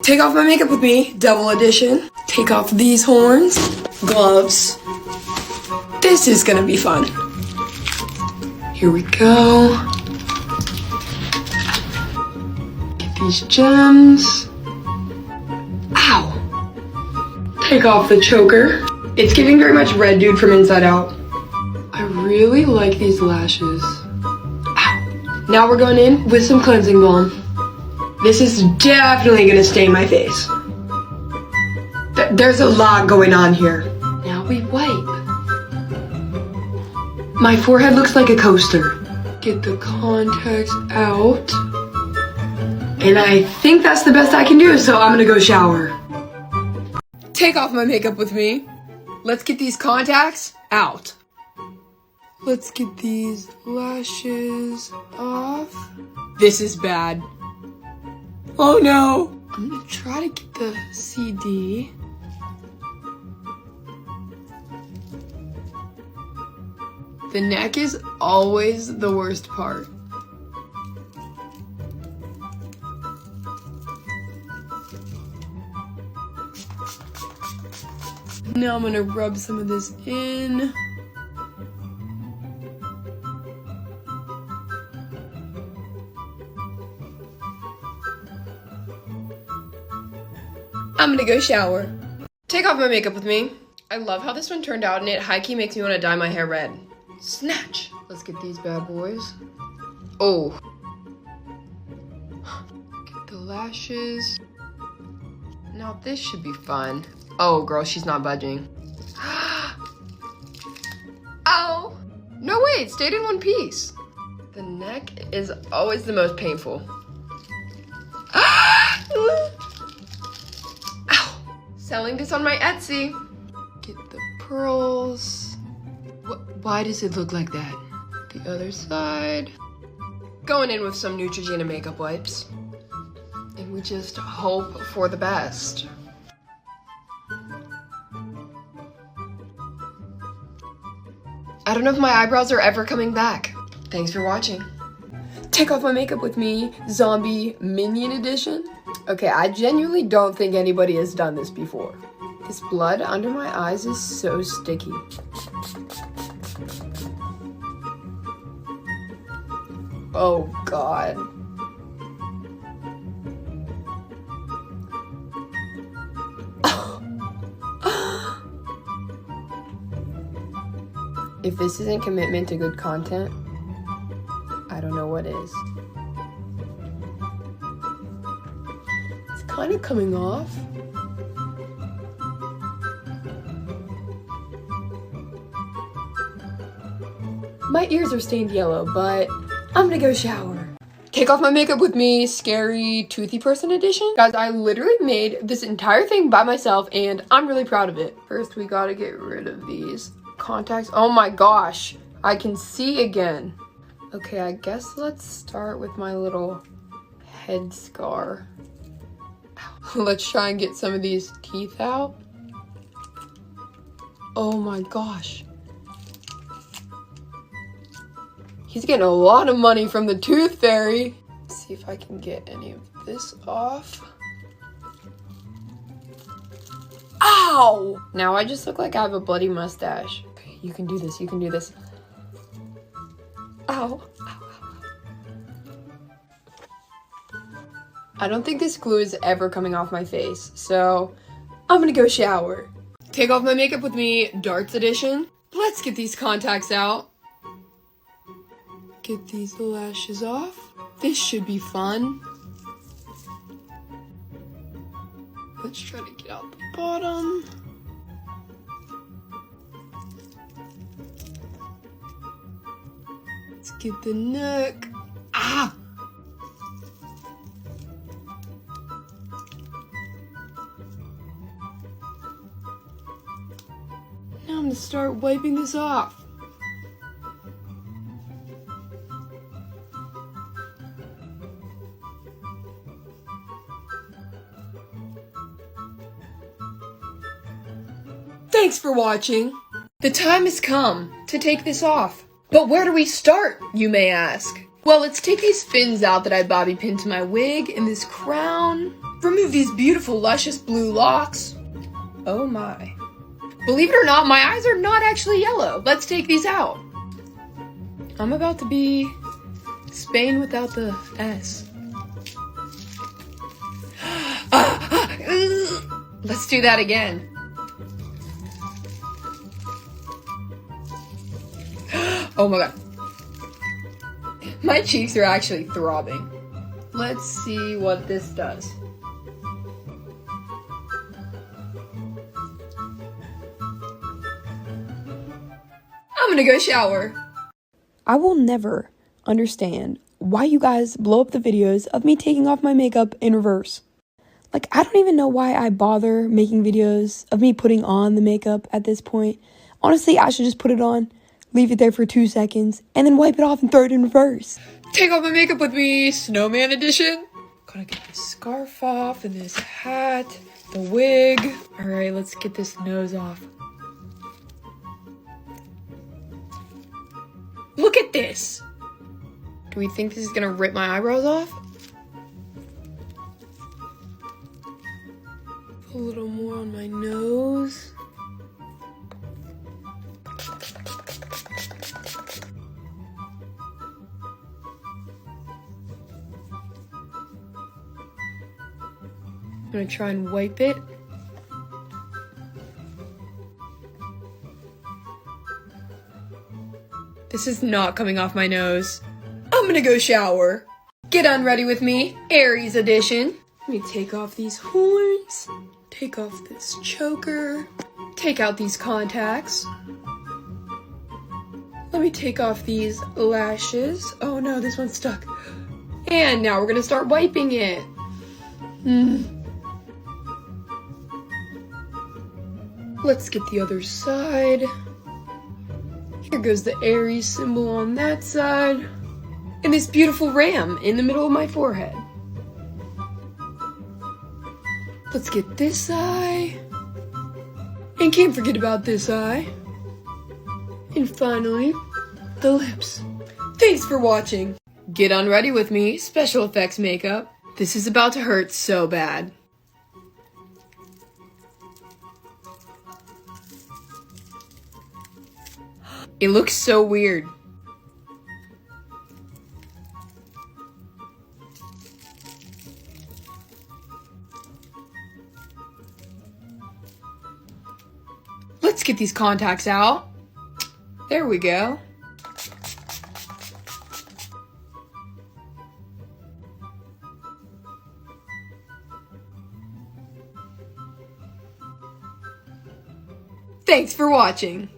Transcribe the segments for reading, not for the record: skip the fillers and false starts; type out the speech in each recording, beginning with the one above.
Take off my makeup with me, double edition. Take off these horns, gloves. This is gonna be fun. Here we go. Get these gems. Ow. Take off the choker. It's giving very much Red Dude from Inside Out. I really like these lashes. Ow. Now we're going in with some cleansing balm. This is definitely gonna stain my face. There's a lot going on here. Now we wipe. My forehead looks like a coaster. Get the contacts out. And I think that's the best I can do, so I'm gonna go shower. Take off my makeup with me. Let's get these contacts out. Let's get these lashes off. This is bad. Oh no! I'm gonna try to get the CD. The neck is always the worst part. Now I'm gonna rub some of this in. I'm gonna go shower. Take off my makeup with me. I love how this one turned out, and it high-key makes me want to dye my hair red. Snatch! Let's get these bad boys. Oh. Get the lashes. Now this should be fun. Oh, girl, she's not budging. Ow! No, wait, it stayed in one piece. The neck is always the most painful. Ow! Selling this on my Etsy. Get the pearls. Why does it look like that? The other side. Going in with some Neutrogena makeup wipes. And we just hope for the best. I don't know if my eyebrows are ever coming back. Thanks for watching. Take off my makeup with me, Zombie Minion Edition. Okay, I genuinely don't think anybody has done this before. This blood under my eyes is so sticky. Oh God. If this isn't commitment to good content, I don't know what is. It's kind of coming off. My ears are stained yellow, but I'm gonna go shower. Take off my makeup with me, Scary Toothy Person Edition. Guys, I literally made this entire thing by myself, and I'm really proud of it. First, we gotta get rid of these contacts. Oh my gosh, I can see again. Okay, I guess let's start with my little head scar. Let's try and get some of these teeth out. Oh my gosh. He's getting a lot of money from the Tooth Fairy. Let's see if I can get any of this off. Ow! Now I just look like I have a bloody mustache. Okay, you can do this, you can do this. Ow. Ow, ow, ow. I don't think this glue is ever coming off my face, so I'm gonna go shower. Take off my makeup with me, Darts Edition. Let's get these contacts out. Get these lashes off. This should be fun. Let's try to get out the bottom. Let's get the neck. Ah! Now I'm gonna start wiping this off. Thanks for watching. The time has come to take this off. But where do we start, you may ask? Well, let's take these fins out that I bobby pinned to my wig and this crown. Remove these beautiful, luscious blue locks. Oh my. Believe it or not, my eyes are not actually yellow. Let's take these out. I'm about to be Spain without the S. Let's do that again. Oh my god. My cheeks are actually throbbing. Let's see what this does. I'm gonna go shower. I will never understand why you guys blow up the videos of me taking off my makeup in reverse. Like, I don't even know why I bother making videos of me putting on the makeup at this point. Honestly, I should just put it on, leave it there for 2 seconds, and then wipe it off and throw it in reverse. Take off my makeup with me, snowman edition. Gotta get this scarf off and this hat, the wig. All right, let's get this nose off. Look at this. Do we think this is gonna rip my eyebrows off? A little more on my nose. I'm gonna try and wipe it. This is not coming off my nose. I'm gonna go shower. Get unready with me, Aries edition. Let me take off these horns, take off this choker, take out these contacts. Let me take off these lashes. Oh no, this one's stuck. And now we're gonna start wiping it. Let's get the other side. Here goes the Aries symbol on that side. And this beautiful ram in the middle of my forehead. Let's get this eye. And can't forget about this eye. And finally, the lips. Thanks for watching. Get unready with me, special effects makeup. This is about to hurt so bad. It looks so weird. Let's get these contacts out. There we go. Thanks for watching.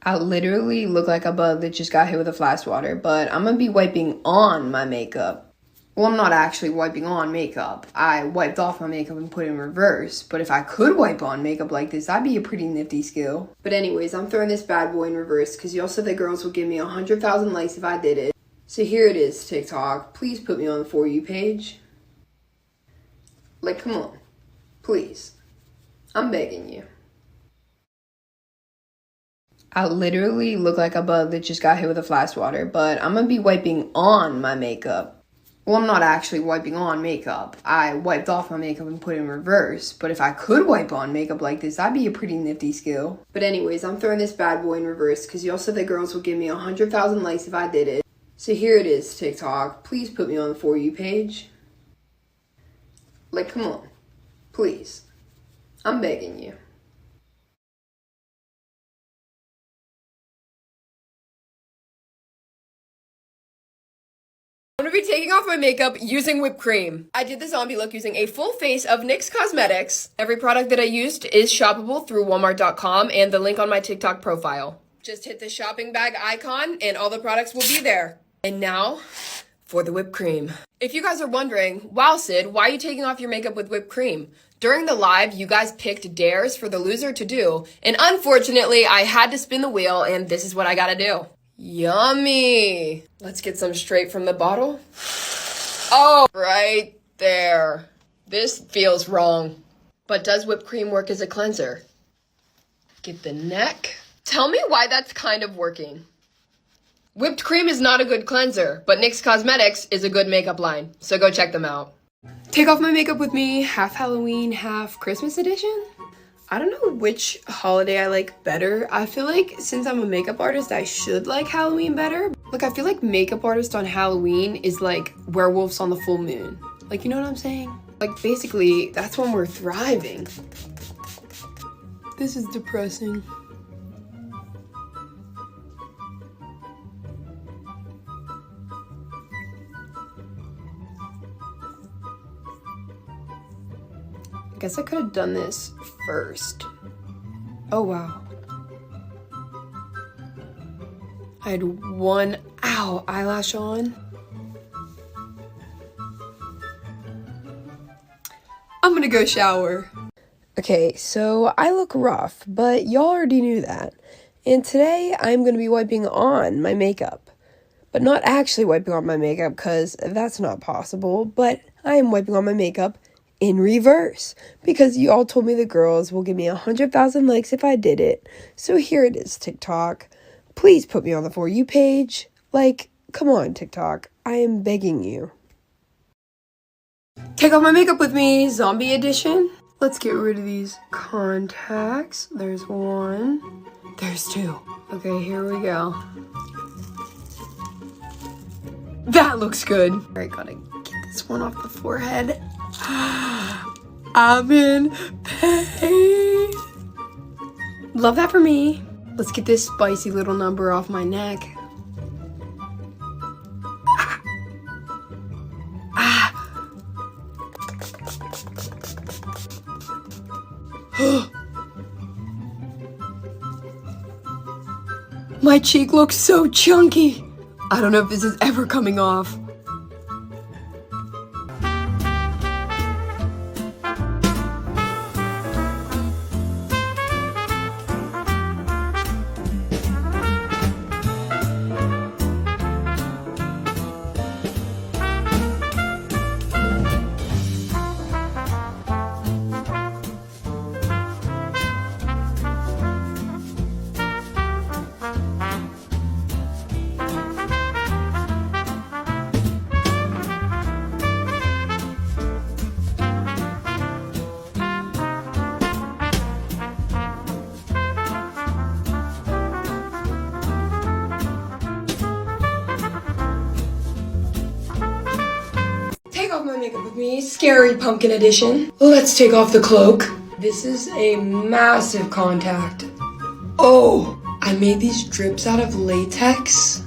I literally look like a bug that just got hit with a flash water, but I'm gonna be wiping on my makeup. Well, I'm not actually wiping on makeup. I wiped off my makeup and put it in reverse, but if I could wipe on makeup like this, that'd be a pretty nifty skill. But anyways, I'm throwing this bad boy in reverse because y'all said that girls would give me 100,000 likes if I did it. So here it is, TikTok. Please put me on the For You page. Like, come on. Please. I'm begging you. I literally look like a bug that just got hit with a flash water, but I'm gonna be wiping on my makeup. Well, I'm not actually wiping on makeup. I wiped off my makeup and put it in reverse, but if I could wipe on makeup like this, that'd be a pretty nifty skill. But anyways, I'm throwing this bad boy in reverse because y'all said that girls would give me 100,000 likes if I did it. So here it is, TikTok. Please put me on the For You page. Like, come on. Please. I'm begging you. I'm gonna be taking off my makeup using whipped cream. I did the zombie look using a full face of NYX Cosmetics. Every product that I used is shoppable through Walmart.com and the link on my TikTok profile. Just hit the shopping bag icon and all the products will be there. And now, for the whipped cream. If you guys are wondering, wow Sid, why are you taking off your makeup with whipped cream? During the live, you guys picked dares for the loser to do, and unfortunately, I had to spin the wheel and this is what I gotta do. Yummy! Let's get some straight from the bottle. Oh, right there. This feels wrong. But does whipped cream work as a cleanser? Get the neck. Tell me why that's kind of working. Whipped cream is not a good cleanser, but NYX Cosmetics is a good makeup line, so go check them out. Take off my makeup with me, half Halloween, half Christmas edition. I don't know which holiday I like better. I feel like since I'm a makeup artist, I should like Halloween better. Like, I feel like makeup artist on Halloween is like werewolves on the full moon. Like, you know what I'm saying? Like, basically, that's when we're thriving. This is depressing. I guess I could have done this first. Oh, wow. I had one, eyelash on. I'm gonna go shower. Okay, so I look rough, but y'all already knew that. And today I'm gonna be wiping on my makeup. But not actually wiping on my makeup, because that's not possible. But I am wiping on my makeup in reverse, because you all told me the girls will give me 100,000 likes if I did it. So here it is, TikTok. Please put me on the For You page. Like, come on, TikTok. I am begging you. Take off my makeup with me, zombie edition. Let's get rid of these contacts. There's one. There's two. Okay, here we go. That looks good. All right, gotta get this one off the forehead. I'm in pain. Love that for me. Let's get this spicy little number off my neck. My cheek looks so chunky. I don't know if this is ever coming off. Take off my makeup with me, scary pumpkin edition. Let's take off the cloak. This is a massive contact. Oh, I made these drips out of latex.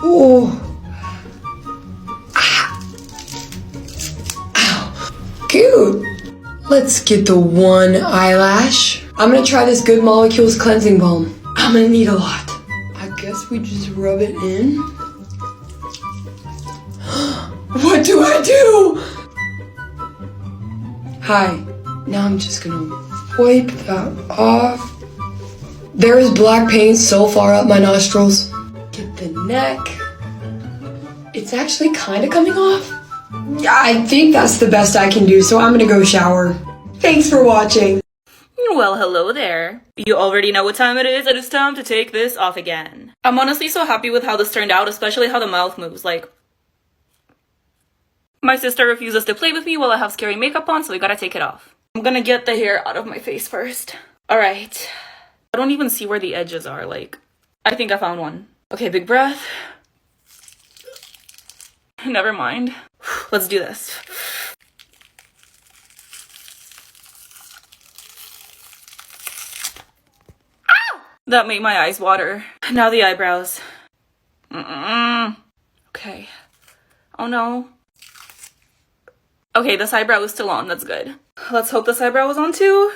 Oh. Ah. Ow. Cute. Let's get the one eyelash. I'm gonna try this Good Molecules cleansing balm. I'm gonna need a lot. I guess we just rub it in. What do I do? Hi. Now I'm just gonna wipe that off. There is black paint so far up my nostrils. Get the neck. It's actually kind of coming off. I think that's the best I can do, so I'm gonna go shower. Thanks for watching. Well, hello there. You already know what time it is, and it's time to take this off again. I'm honestly so happy with how this turned out, especially how the mouth moves. Like, my sister refuses to play with me while I have scary makeup on, so we gotta take it off. I'm gonna get the hair out of my face first. Alright. I don't even see where the edges are, like, I think I found one. Okay, big breath. Never mind. Let's do this. Ah! That made my eyes water. Now the eyebrows. Okay. Oh no. Okay, this eyebrow is still on. That's good. Let's hope this eyebrow is on too.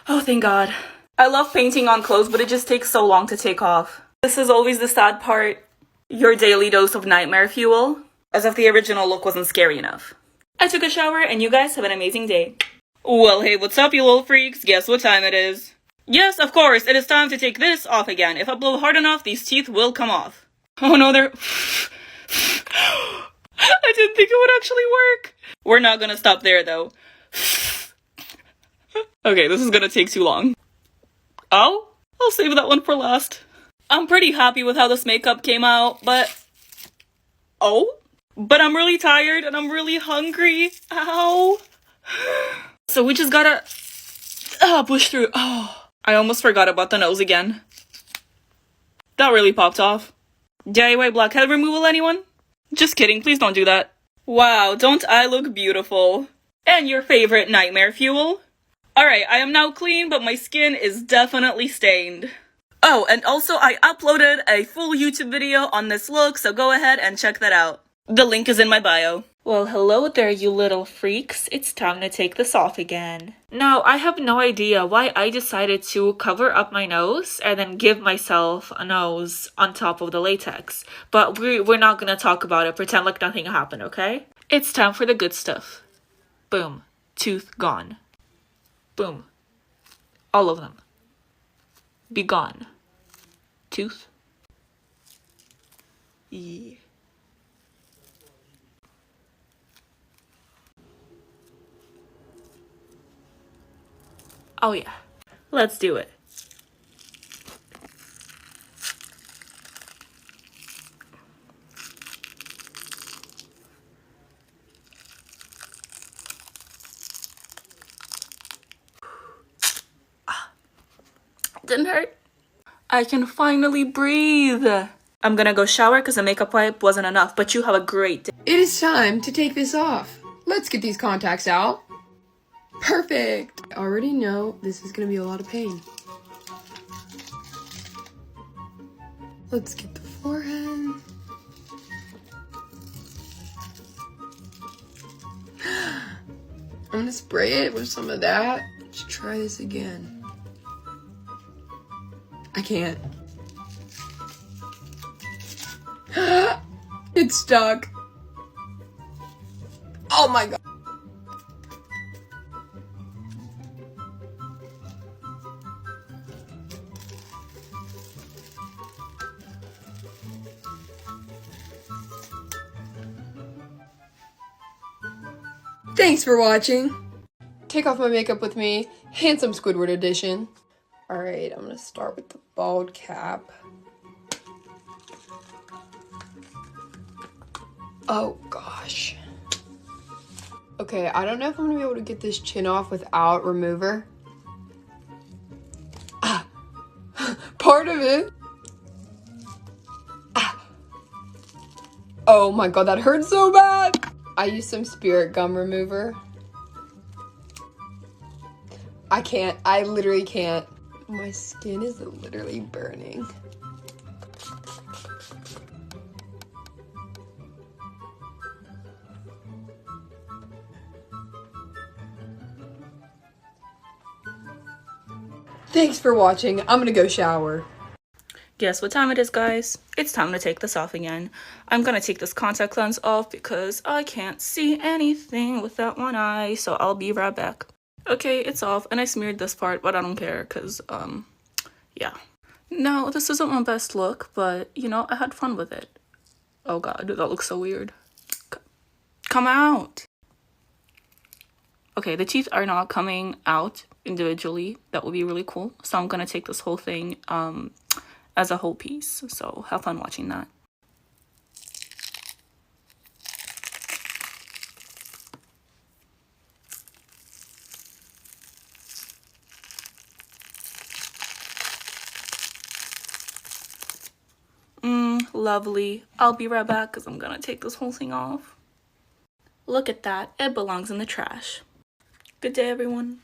Oh, thank God. I love painting on clothes, but it just takes so long to take off. This is always the sad part. Your daily dose of nightmare fuel. As if the original look wasn't scary enough. I took a shower, and you guys have an amazing day. Well, hey, what's up, you little freaks? Guess what time it is? Yes, of course, it is time to take this off again. If I blow hard enough, these teeth will come off. Oh no, they're... I didn't think it would actually work. We're not gonna stop there, though. Okay, this is gonna take too long. Oh, I'll save that one for last. I'm pretty happy with how this makeup came out, but... Oh? But I'm really tired and I'm really hungry. Ow. So we just gotta push through. Oh, I almost forgot about the nose again. That really popped off. DIY blackhead removal, anyone? Just kidding, please don't do that. Wow, don't I look beautiful? And your favorite nightmare fuel? Alright, I am now clean, but my skin is definitely stained. Oh, and also I uploaded a full YouTube video on this look, so go ahead and check that out. The link is in my bio. Well, hello there, you little freaks. It's time to take this off again. Now, I have no idea why I decided to cover up my nose and then give myself a nose on top of the latex. But we're not gonna talk about it. Pretend like nothing happened, okay? It's time for the good stuff. Boom. Tooth gone. Boom. All of them. Be gone. Tooth. Yeah. Oh yeah, let's do it. Didn't hurt. I can finally breathe. I'm gonna go shower because the makeup wipe wasn't enough, but you have a great day. It is time to take this off. Let's get these contacts out. Perfect. I already know this is gonna be a lot of pain. Let's get the forehead. I'm gonna spray it with some of that. Let's try this again. I can't. It's stuck. Oh my god. Thanks for watching. Take off my makeup with me. Handsome Squidward edition. Alright, I'm gonna start with the bald cap. Oh gosh. Okay, I don't know if I'm gonna be able to get this chin off without remover. Ah, part of it. Ah. Oh my god, that hurts so bad. I used some spirit gum remover. I can't, I literally can't. My skin is literally burning. Thanks for watching. I'm gonna go shower. Guess what time it is, guys? It's time to take this off again. I'm gonna take this contact lens off because I can't see anything with that one eye, so I'll be right back. Okay, it's off, and I smeared this part, but I don't care, because, yeah. No, this isn't my best look, but, you know, I had fun with it. Oh god, that looks so weird. Come out! Okay, the teeth are not coming out individually. That would be really cool. So I'm gonna take this whole thing, as a whole piece. So have fun watching that. Lovely. I'll be right back because I'm gonna take this whole thing off. Look at that. It belongs in the trash. Good day, everyone.